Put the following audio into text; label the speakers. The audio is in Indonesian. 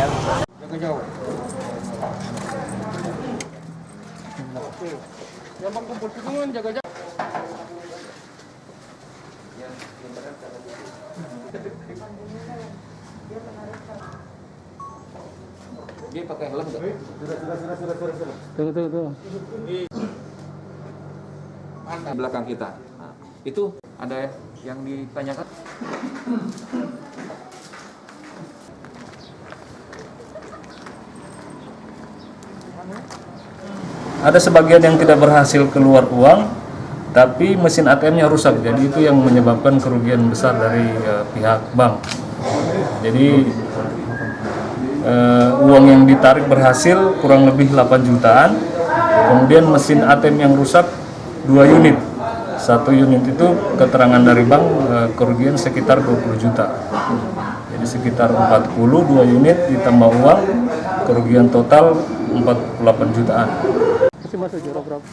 Speaker 1: Jaga jauh. Yang bang kumpul itu kan jaga jauh. Dia pakai helm enggak? Sudah. Tuh. Di belakang kita. Itu ada yang ditanyakan?
Speaker 2: Ada sebagian yang tidak berhasil keluar uang, tapi mesin ATM-nya rusak. Jadi itu yang menyebabkan kerugian besar dari pihak bank. Jadi uang yang ditarik berhasil kurang lebih 8 jutaan. Kemudian mesin ATM yang rusak 2 unit. 1 unit itu keterangan dari bank kerugian sekitar 20 juta. Jadi sekitar 40, 2 unit ditambah uang, kerugian total 48 jutaan.
Speaker 1: Masih masuk jarak berapa?